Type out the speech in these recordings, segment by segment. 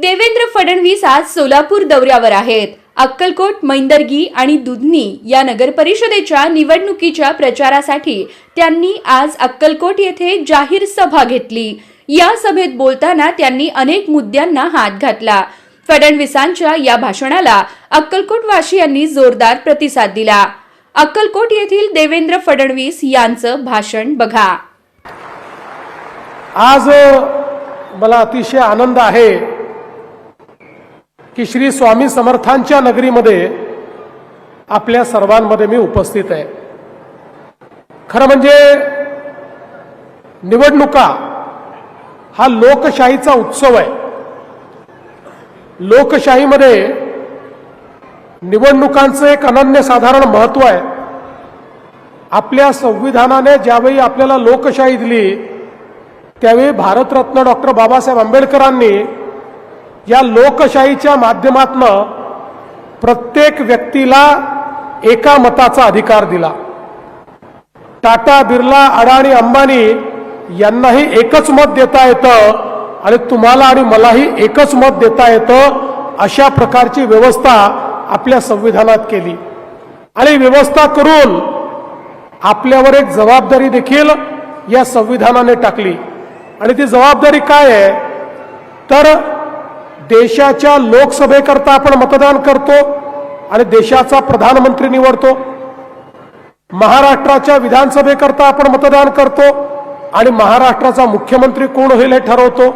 देवेंद्र फडणवीस आज सोलापूर दौऱ्यावर आहेत. अक्कलकोट, मैंदर्गी आणि दुधनी या नगर परिषदेच्या निवडणुकीच्या प्रचारासाठी त्यांनी आज अक्कलकोट येथे जाहीर सभा घेतली. या सभेत बोलताना त्यांनी अनेक मुद्द्यांना हात घातला. फडणवीसांच्या या भाषणाला अक्कलकोट वासियांनी जोरदार प्रतिसाद दिला. अक्कलकोट येथील देवेंद्र फडणवीस यांचं भाषण बघा. आज मला अतिशय आनंद आहे की श्री स्वामी समर्थांच्या नगरीमध्ये आपल्या सर्वांमध्ये मी उपस्थित आहे. खरं म्हणजे निवडणुका हा लोकशाहीचा उत्सव आहे. लोकशाहीमध्ये निवडणुकांचं एक अनन्यसाधारण महत्त्व आहे. आपल्या संविधानाने ज्यावेळी आपल्याला लोकशाही दिली त्यावेळी भारतरत्न डॉक्टर बाबासाहेब आंबेडकरांनी या लोकशाहीच्या माध्यमातून प्रत्येक व्यक्तीला एका मताचा अधिकार दिला. टाटा, बिर्ला, अडाणी, अंबानी यांनाही एकच मत देता येतं आणि तुम्हाला आणि मलाही एकच मत देता येतं. अशा प्रकारची व्यवस्था आपल्या संविधानात केली आणि व्यवस्था करून आपल्यावर एक जबाबदारी देखील या संविधानाने टाकली. आणि ती जबाबदारी काय आहे तर देशाच्या लोकसभेकरता आपण मतदान करतो आणि देशाचा प्रधानमंत्री निवडतो. महाराष्ट्राच्या विधानसभेकरता आपण मतदान करतो आणि महाराष्ट्राचा मुख्यमंत्री कोण होईल हे ठरवतो.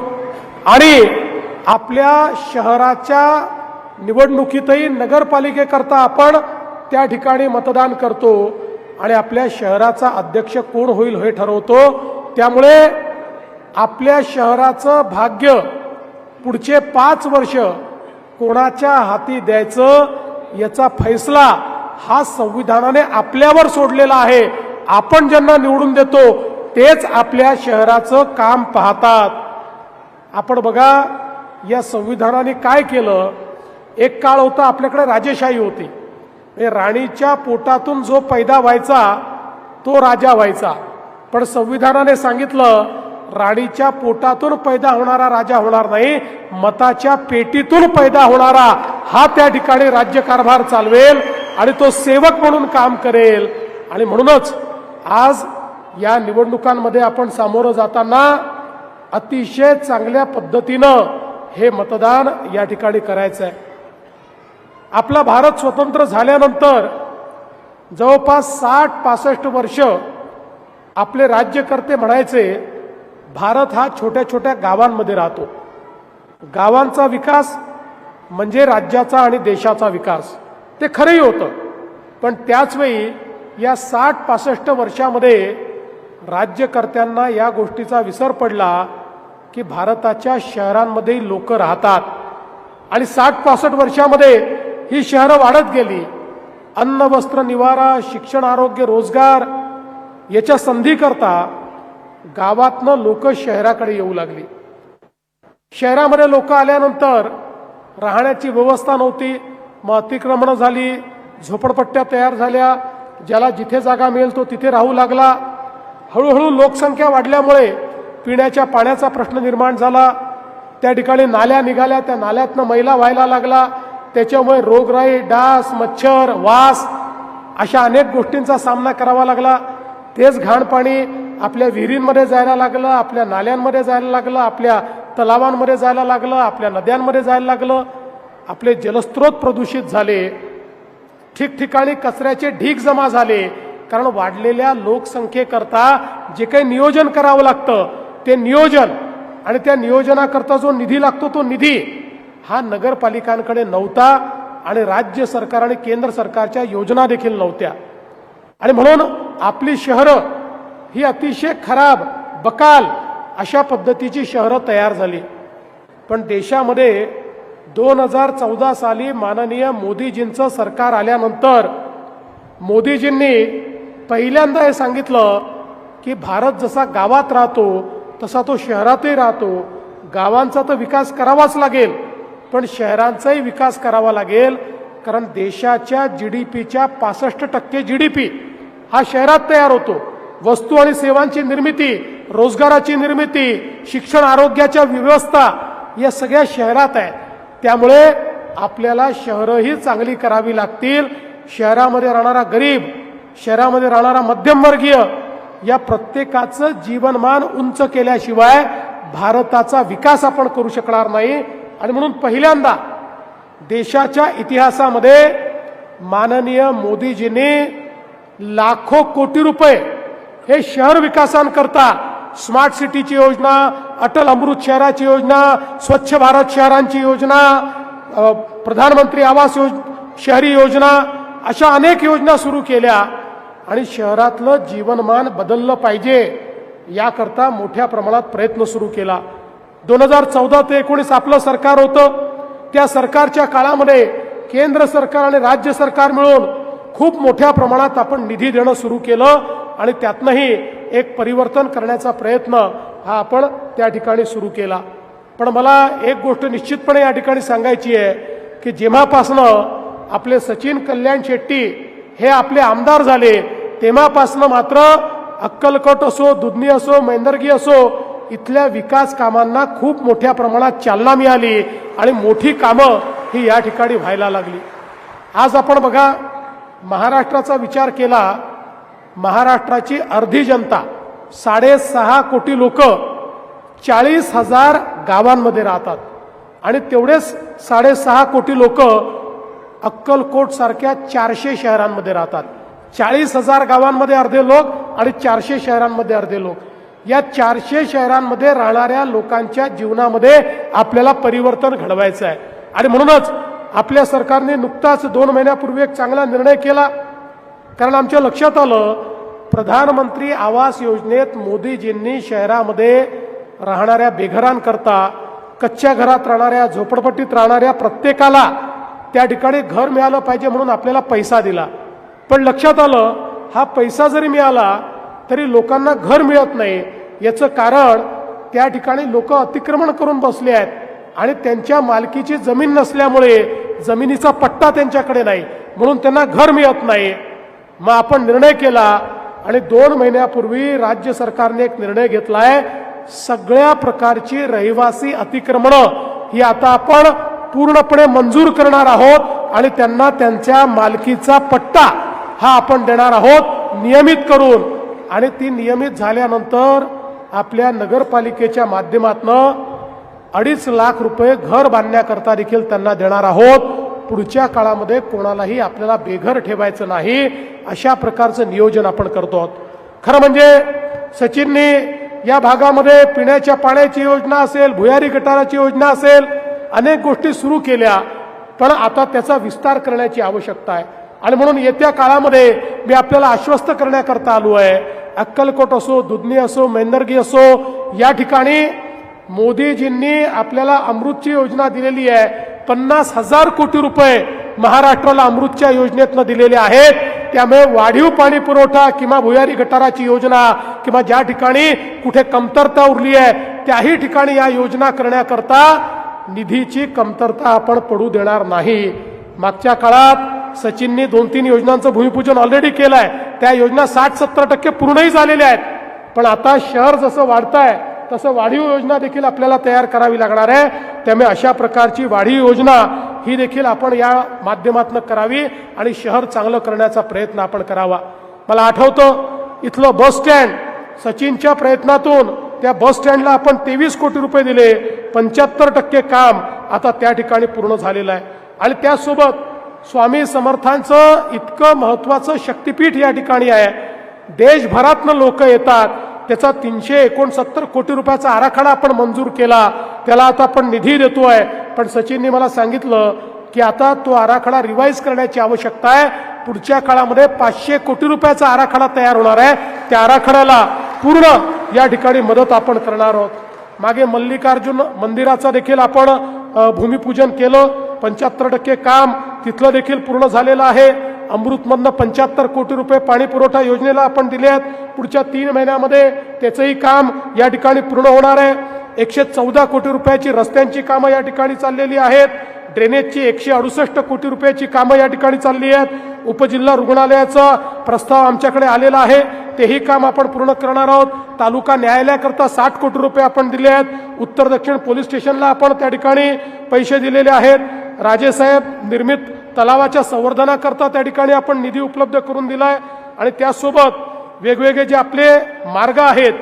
आणि आपल्या शहराच्या निवडणुकीतही नगरपालिकेकरता आपण त्या ठिकाणी मतदान करतो आणि आपल्या शहराचा अध्यक्ष कोण होईल हे ठरवतो. त्यामुळे आपल्या शहराचं भाग्य पुढचे 5 वर्ष कोणाच्या हाती द्यायचं याचा फैसला हा संविधानाने आपल्यावर सोडलेला आहे. आपण ज्यांना निवडून देतो तेच आपल्या शहराचं काम पाहतात. आपण बघा या संविधानाने काय केलं. एक काळ होता आपल्याकडे राजेशाही होती. राणीच्या पोटातून जो पैदा व्हायचा तो राजा व्हायचा. पण संविधानाने सांगितलं राणीच्या पोटातून पैदा होणारा राजा होणार नाही, मताच्या पेटीतून पैदा होणारा हा त्या ठिकाणी राज्यकारभार चालवेल आणि तो सेवक म्हणून काम करेल. आणि म्हणूनच आज या निवडणुकांमध्ये आपण सामोरं जाताना अतिशय चांगल्या पद्धतीनं हे मतदान या ठिकाणी करायचं आहे. आपला भारत स्वतंत्र झाल्यानंतर जवळपास 60-65 वर्ष आपले राज्यकर्ते म्हणायचे भारत हा छोट्या छोट्या गावांमध्ये राहतो. गावांचा विकास म्हणजे राज्याचा आणि देशाचा विकास. ते खरंही होतं. पण त्याचवेळी या 60-65 वर्षामध्ये राज्यकर्त्यांना या गोष्टीचा विसर पडला की भारताच्या शहरांमध्ये लोक राहतात आणि 60-65 वर्षामध्ये ही शहरं वाढत गेली. अन्न, वस्त्र, निवारा, शिक्षण, आरोग्य, रोजगार याच्या संधीकरता गावातनं लोक शहराकडे येऊ लागली. शहरामध्ये लोक आल्यानंतर राहण्याची व्यवस्था नव्हती. मग अतिक्रमणं झाली, झोपडपट्ट्या तयार झाल्या. ज्याला जिथे जागा मिळेल तो तिथे राहू लागला. हळूहळू लोकसंख्या वाढल्यामुळे पिण्याच्या पाण्याचा प्रश्न निर्माण झाला. त्या ठिकाणी नाल्या निघाल्या, त्या नाल्यातनं मैला व्हायला लागला. त्याच्यामुळे रोगराई, डास, मच्छर, वास अशा अनेक गोष्टींचा सामना करावा लागला. तेच घाण पाणी आपल्या विहिरींमध्ये जायला लागलं, आपल्या नाल्यांमध्ये जायला लागलं, आपल्या तलावांमध्ये जायला लागलं, आपल्या नद्यांमध्ये जायला लागलं. आपले जलस्रोत प्रदूषित झाले. ठिकठिकाणी कचऱ्याचे ढीग जमा झाले. कारण वाढलेल्या लोकसंख्येकरता जे काही नियोजन करावं लागतं ते नियोजन आणि त्या नियोजनाकरता जो निधी लागतो तो निधी हा नगरपालिकांकडे नव्हता आणि राज्य सरकार आणि केंद्र सरकारच्या योजना देखील नव्हत्या. आणि म्हणून आपली शहरं ही अतिशय खराब, बकाल अशा पद्धतीची शहरं तयार झाली. पण देशामध्ये 2014 साली माननीय मोदीजींचं सरकार आल्यानंतर मोदीजींनी पहिल्यांदा हे सांगितलं की भारत जसा गावात राहतो तसा तो शहरातही राहतो. गावांचा तर विकास करावाच लागेल पण शहरांचाही विकास करावा लागेल. कारण देशाच्या GDPच्या 65% GDP हा शहरात तयार होतो. वस्तू आणि सेवांची निर्मिती, रोजगाराची निर्मिती, शिक्षण, आरोग्याच्या व्यवस्था या सगळ्या शहरात आहे. त्यामुळे आपल्याला शहरंही चांगली करावी लागतील. शहरामध्ये राहणारा गरीब, शहरामध्ये राहणारा मध्यमवर्गीय या प्रत्येकाचं जीवनमान उंच केल्याशिवाय भारताचा विकास आपण करू शकणार नाही. आणि म्हणून पहिल्यांदा देशाच्या इतिहासामध्ये माननीय मोदीजींनी लाखो कोटी रुपये हे शहर विकासांकरता, स्मार्ट सिटीची योजना, अटल अमृत शहराची योजना, स्वच्छ भारत शहरांची योजना, प्रधानमंत्री आवास शहरी योजना, अशा अनेक योजना सुरू केल्या. आणि शहरातलं जीवनमान बदललं पाहिजे याकरता मोठ्या प्रमाणात प्रयत्न सुरू केला. 2014 ते 19 आपलं सरकार होतं. त्या सरकारच्या काळामध्ये केंद्र सरकार आणि राज्य सरकार मिळून खूप मोठ्या प्रमाणात आपण निधी देणं सुरू केलं आणि त्यातनंही एक परिवर्तन करण्याचा प्रयत्न हा आपण त्या ठिकाणी सुरू केला. पण मला एक गोष्ट निश्चितपणे या ठिकाणी सांगायची आहे की जेव्हापासनं आपले सचिन कल्याण शेट्टी हे आपले आमदार झाले तेव्हापासनं मात्र अक्कलकोट असो, दुधनी असो, मैंदर्गी असो, इथल्या विकास कामांना खूप मोठ्या प्रमाणात चालना मिळाली आणि मोठी कामं ही या ठिकाणी व्हायला लागली. आज आपण बघा, महाराष्ट्राचा विचार केला, महाराष्ट्राची अर्धी जनता 6.5 कोटी लोक 40,000 गावांमध्ये राहतात आणि तेवढेच 6.5 कोटी लोक अक्कलकोट सारख्या 400 शहरांमध्ये राहतात. 40,000 गावांमध्ये अर्धे लोक आणि 400 शहरांमध्ये अर्धे लोक. या 400 शहरांमध्ये राहणाऱ्या लोकांच्या जीवनामध्ये आपल्याला परिवर्तन घडवायचं आहे. आणि म्हणूनच आपल्या सरकारने नुकताच 2 महिन्यापूर्वी एक चांगला निर्णय केला. कारण आमच्या लक्षात आलं, प्रधानमंत्री आवास योजनेत मोदीजींनी शहरामध्ये राहणाऱ्या बेघरांकरता, कच्च्या घरात राहणाऱ्या, झोपडपट्टीत राहणाऱ्या प्रत्येकाला त्या ठिकाणी घर मिळालं पाहिजे म्हणून आपल्याला पैसा दिला. पण लक्षात आलं, हा पैसा जरी मिळाला तरी लोकांना घर मिळत नाही. याचं कारण त्या ठिकाणी लोक अतिक्रमण करून बसले आहेत आणि त्यांच्या मालकीची जमीन नसल्यामुळे जमिनीचा पट्टा त्यांच्याकडे नाही, म्हणून त्यांना घर मिळत नाही. मग आपण निर्णय केला आणि 2 महिन्यापूर्वी राज्य सरकारने एक निर्णय घेतलाय, सगळ्या प्रकारची रहिवासी अतिक्रमणं ही आता आपण पूर्णपणे मंजूर करणार आहोत आणि त्यांना त्यांच्या मालकीचा पट्टा हा आपण देणार आहोत नियमित करून. आणि ती नियमित झाल्यानंतर आपल्या नगरपालिकेच्या माध्यमातून 2.5 लाख रुपये घर बांधण्याकरता देखील त्यांना देणार आहोत. पुढच्या काळामध्ये कोणालाही आपल्याला बेघर ठेवायचं नाही, अशा प्रकारचं नियोजन आपण करतो आहोत. खरं म्हणजे सचिननी या भागामध्ये पिण्याच्या पाण्याची योजना असेल, भुयारी गटाराची योजना असेल, अनेक गोष्टी सुरू केल्या. पण आता त्याचा विस्तार करण्याची आवश्यकता आहे. आणि म्हणून येत्या काळामध्ये मी आपल्याला आश्वस्त करण्याकरता आलो आहे, अक्कलकोट असो, दुधनी असो, मैंदर्गी असो, या ठिकाणी मोदीजींनी आपल्याला अमृतची योजना दिलेली आहे. 50,000 कोटी रुपये महाराष्ट्राला अमृतच्या योजनेतनं दिलेले आहेत. त्यामुळे वाढीव पाणी पुरवठा किंवा भुयारी गटाराची योजना किंवा ज्या ठिकाणी कुठे कमतरता उरली आहे त्याही ठिकाणी या योजना करण्याकरता निधीची कमतरता आपण पडू देणार नाही. मागच्या काळात सचिननी 2-3 योजनांचं भूमिपूजन ऑलरेडी केलं आहे. त्या योजना 60-70% पूर्णही झालेल्या आहेत. पण आता शहर जसं वाढत आहे तसं वाढीव योजना देखील आपल्याला तयार करावी लागणार आहे. त्यामुळे अशा प्रकारची वाढीव योजना ही देखील आपण या माध्यमातून करावी आणि शहर चांगलं करण्याचा प्रयत्न आपण करावा. मला आठवतं, इथलं बस स्टँड सचिनच्या प्रयत्नातून त्या बस स्टँडला आपण 23 कोटी रुपये दिले. 75% काम आता त्या ठिकाणी पूर्ण झालेलं आहे. आणि त्यासोबत स्वामी समर्थांचं इतकं महत्वाचं शक्तिपीठ या ठिकाणी आहे. देशभरातनं लोक येतात. त्याचा 369 कोटी रुपयाचा आराखडा आपण मंजूर केला. त्याला आता आपण निधी देतोय. पण सचिननी मला सांगितलं की आता तो आराखडा रिवाईज करण्याची आवश्यकता आहे. पुढच्या काळामध्ये 500 कोटी रुपयाचा आराखडा तयार होणार आहे. त्या आराखड्याला पूर्ण या ठिकाणी मदत आपण करणार आहोत. मागे मल्लिकार्जुन मंदिराचा देखील आपण भूमिपूजन केलं. 75% काम तिथलं देखील पूर्ण झालेलं आहे. अमृतमधनं 75 कोटी रुपये पाणी पुरवठा योजनेला आपण दिले आहेत. पुढच्या 3 महिन्यामध्ये त्याचंही काम या ठिकाणी पूर्ण होणार आहे. 114 कोटी रुपयाची रस्त्यांची कामं या ठिकाणी चाललेली आहेत. ड्रेनेजची 168 कोटी रुपयाची कामं या ठिकाणी चालली आहेत. उपजिल्हा रुग्णालयाचा प्रस्ताव आमच्याकडे आलेला आहे, तेही काम आपण पूर्ण करणार आहोत. तालुका न्यायालयाकरता 60 कोटी रुपये आपण दिले आहेत. उत्तर दक्षिण पोलीस स्टेशनला आपण त्या ठिकाणी पैसे दिलेले आहेत. राजेसाहेब निर्मित तलावाच्या संवर्धनाकरता त्या ठिकाणी आपण निधी उपलब्ध करून दिलाय. आणि त्यासोबत वेगवेगळे जे आपले मार्ग आहेत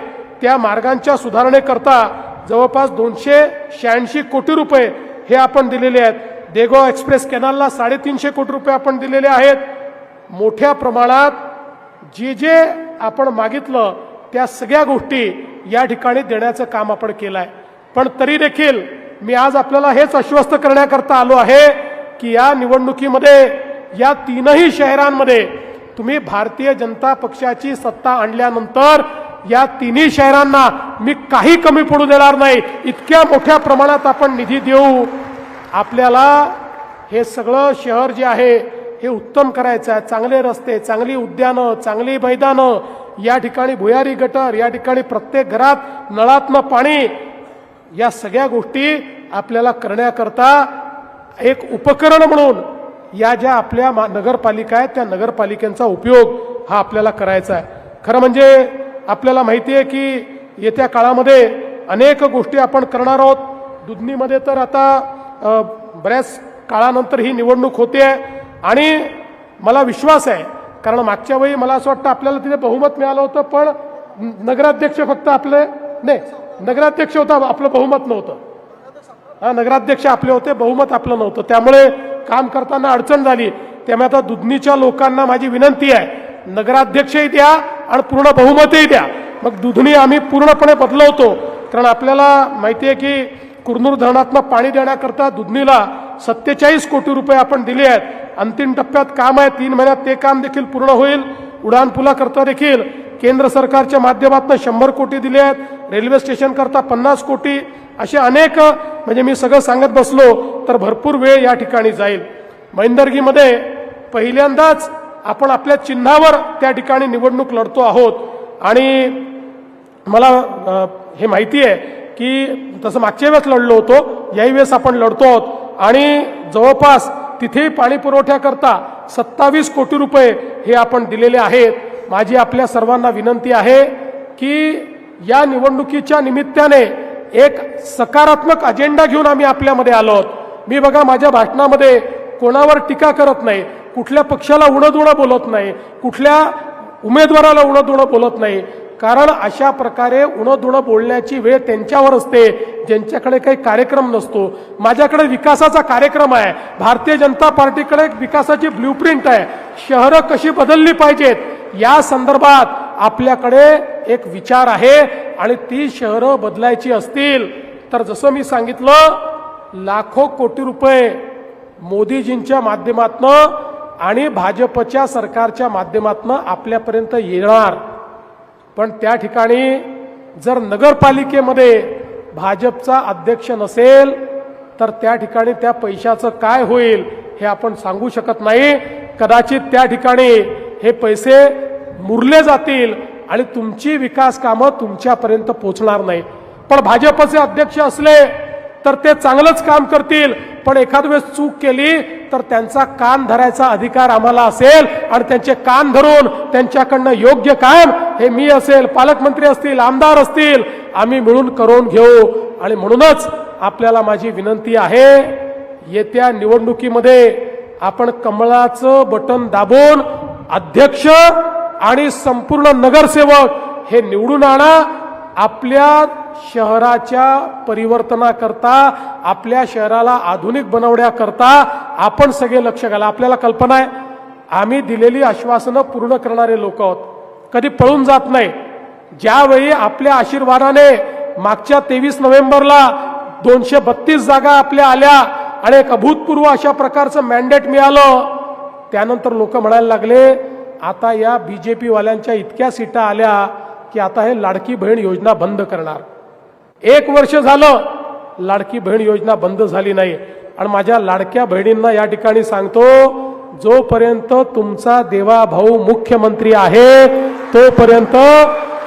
त्या मार्गांच्या सुधारणेकरता जवळपास 286 कोटी रुपये हे आपण दिलेले आहेत. देगाव एक्सप्रेस कॅनलला 350 कोटी रुपये आपण दिलेले आहेत. मोठ्या प्रमाणात जे जे आपण मागितलं त्या सगळ्या गोष्टी या ठिकाणी देण्याचं काम आपण केलं आहे. पण तरी देखील मी आज आपल्याला हेच आश्वस्त करण्याकरता आलो आहे की या निवडणुकीमध्ये या तीनही शहरांमध्ये तुम्ही भारतीय जनता पक्षाची सत्ता आणल्यानंतर या तिन्ही शहरांना मी काही कमी पडू देणार नाही. इतक्या मोठ्या प्रमाणात आपण निधी देऊ. आपल्याला हे सगळं शहर जे आहे हे उत्तम करायचं आहे. चांगले रस्ते, चांगली उद्यानं, चांगली मैदानं, या ठिकाणी भुयारी गटर, या ठिकाणी प्रत्येक घरात नळातनं पाणी, या सगळ्या गोष्टी आपल्याला करण्याकरता एक उपकरण म्हणून या ज्या आपल्या नगरपालिका आहेत त्या नगरपालिकांचा उपयोग हा आपल्याला करायचा आहे. खरं म्हणजे आपल्याला माहिती आहे की येत्या काळामध्ये अनेक गोष्टी आपण करणार आहोत. दुधनीमध्ये तर आता बऱ्याच काळानंतर ही निवडणूक होते आणि मला विश्वास आहे, कारण मागच्या वेळी मला असं वाटतं आपल्याला तिथे बहुमत मिळालं होतं, पण नगराध्यक्ष फक्त आपले नाही, नगराध्यक्ष होता आपलं बहुमत नव्हतं. नगराध्यक्ष आपले होते, बहुमत आपलं नव्हतं. त्यामुळे काम करताना अडचण झाली. त्यामुळे आता दुधनीच्या लोकांना माझी विनंती आहे, नगराध्यक्षही द्या आणि पूर्ण बहुमतही द्या. मग दुधनी आम्ही पूर्णपणे बदलवतो. कारण आपल्याला माहिती आहे की कुरनूर धरणातनं पाणी देण्याकरता दुधनीला 47 कोटी रुपये आपण दिले आहेत. अंतिम टप्प्यात काम आहे, 3 महिन्यात ते काम देखील पूर्ण होईल. उडान पुलाकरता देखील केंद्र सरकारच्या माध्यमातून 100 कोटी दिले आहेत. रेल्वे स्टेशन करता 50 कोटी, असे अनेक, म्हणजे मी सगळं सांगत बसलो तर भरपूर वेळ या ठिकाणी जाईल. मैंदर्गीमध्ये पहिल्यांदाच आपण आपल्या चिन्हावर त्या ठिकाणी निवडणूक लढतो आहोत. आणि मला हे माहिती आहे की तसं मागच्या वेळेस लढलो होतो, याही वेळेस आपण लढतो आहोत. आणि जवळपास तिथे पाणी पुरवठ्याकरता 27 कोटी रुपये हे आपण दिलेले आहेत. माझी आपल्या सर्वांना विनंती आहे की या निवडणुकीच्या निमित्ताने एक सकारात्मक अजेंडा घेऊन आम्ही आपल्यामध्ये आलो आहोत. मी बघा माझ्या भाषणामध्ये कोणावर टीका करत नाही, कुठल्या पक्षाला उणंदुणं बोलत नाही, कुठल्या उमेदवाराला उणंदुणं बोलत नाही. कारण अशा प्रकारे उणंदुणं बोलण्याची वेळ त्यांच्यावर असते ज्यांच्याकडे काही कार्यक्रम नसतो. माझ्याकडे विकासाचा कार्यक्रम आहे. भारतीय जनता पार्टीकडे एक विकासाची ब्ल्यूप्रिंट आहे. शहरं कशी बदलली पाहिजेत या संदर्भात आपल्याकडे एक विचार आहे. आणि ती शहरं बदलायची असतील तर जसं मी सांगितलं, लाखो कोटी रुपये मोदीजींच्या माध्यमातनं आणि भाजपच्या सरकारच्या माध्यमातनं आपल्यापर्यंत येणार. पण त्या ठिकाणी जर नगरपालिकेमध्ये भाजपचा अध्यक्ष नसेल तर त्या ठिकाणी त्या पैशाचं काय होईल हे आपण सांगू शकत नाही. कदाचित त्या ठिकाणी हे पैसे मुरले जातील आणि तुमची विकास कामं तुमच्यापर्यंत पोहोचणार नाही. पण भाजपचे अध्यक्ष असले तर ते चांगलंच काम करतील, पण एखाद वेळेस चूक केली तर त्यांचा कान धरायचा अधिकार आम्हाला असेल आणि त्यांचे कान धरून त्यांच्याकडनं योग्य काम हे मी असेल, पालकमंत्री असतील, आमदार असतील, आम्ही मिळून करून घेऊ. आणि म्हणूनच आपल्याला माझी विनंती आहे, येत्या निवडणुकीमध्ये आपण कमळाचं बटन दाबून अध्यक्ष आणि संपूर्ण नगरसेवक हे निवडून आणा. आपल्या शहराच्या परिवर्तनाकरता, आपल्या शहराला आधुनिक बनवण्याकरता आपण सगळे लक्ष घाला. आपल्याला कल्पना आहे, आम्ही दिलेली आश्वासनं पूर्ण करणारे लोक आहोत, कधी पळून जात नाही. ज्यावेळी आपल्या आशीर्वादाने मागच्या 23 नोव्हेंबरला 232 जागा आपल्या आल्या आणि एक अभूतपूर्व अशा प्रकारचं मॅन्डेट मिळालं, त्यानंतर लोक म्हणायला लागले आता या बीजेपी वाल्यांच्या इतक्या सीटा आल्या की आता हे लाडकी बहीण योजना बंद करणार. 1 वर्ष झालं लाडकी बहीण योजना बंद झाली नाही. आणि माझ्या लाडक्या बहिणींना या ठिकाणी सांगतो, जोपर्यंत तुमचा देवा भाऊ मुख्यमंत्री आहे तोपर्यंत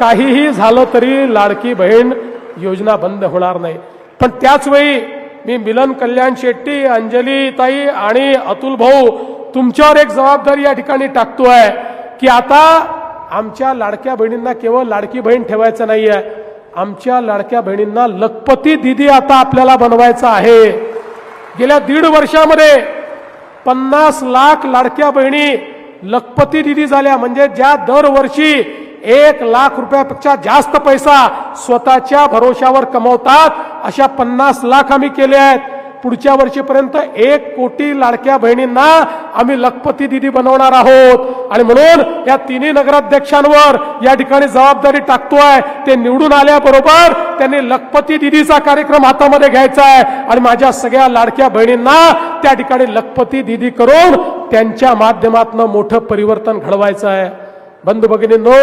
काहीही झालं तरी लाडकी बहीण योजना बंद होणार नाही. पण त्याच वेळी मी मिलन कल्याण शेट्टी, अंजली ताई आणि अतुल भाऊ तुमच्यावर एक जबाबदारी या ठिकाणी टाकतोय की आता आमच्या लाडक्या बहिणींना केवळ लाडकी बहीण ठेवायचं नाहीये, आमच्या लाडक्या बहिणींना लखपती दीदी आता आपल्याला बनवायचं आहे. गेल्या 1.5 वर्षामध्ये 50 लाख लाडक्या बहिणी लखपती दीदी झाल्या. म्हणजे ज्या दरवर्षी 1 लाख रुपयापेक्षा जास्त पैसा स्वतःच्या भरोशावर कमवतात, अशा 50 लाख आम्ही केले आहेत. पुढच्या वर्षीपर्यंत 1 कोटी लाडक्या बहिणींना आम्ही लखपती दीदी बनवणार आहोत. आणि म्हणून या तिन्ही नगराध्यक्षांवर या ठिकाणी जबाबदारी टाकतोय. ते निवडून आल्याबरोबर त्यांनी लखपती दीदीचा कार्यक्रम हातामध्ये घ्यायचा आहे आणि माझ्या सगळ्या लाडक्या बहिणींना त्या ठिकाणी लखपती दीदी करून त्यांच्या माध्यमातून मोठं परिवर्तन घडवायचं आहे. बंधू भगिनींनो,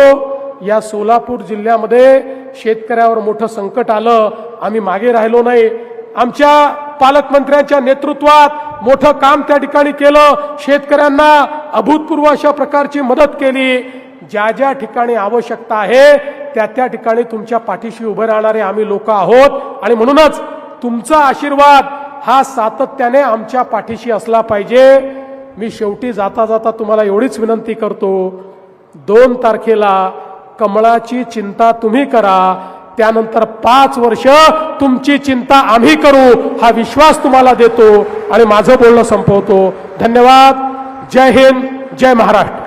या सोलापूर जिल्ह्यामध्ये शेतकऱ्यावर मोठं संकट आलं, आम्ही मागे राहिलो नाही. आमच्या पालकमंत्र्यांच्या नेतृत्वात मोठं काम त्या ठिकाणी केलं. शेतकऱ्यांना अभूतपूर्व अशा प्रकारची मदत केली. ज्या ज्या ठिकाणी आवश्यकता आहे त्या त्या ठिकाणी तुमच्या पाठीशी उभे राहणारे आम्ही लोक आहोत. आणि म्हणूनच तुमचा आशीर्वाद हा सातत्याने आमच्या पाठीशी असला पाहिजे. मी शेवटी जाता जाता तुम्हाला एवढीच विनंती करतो, 2 तारखेला कमळाची चिंता तुम्ही करा, त्यानंतर 5 वर्ष तुमची चिंता आम्ही करू, हा विश्वास तुम्हाला देतो आणि माझं बोलणं संपवतो. धन्यवाद. जय हिंद, जय महाराष्ट्र.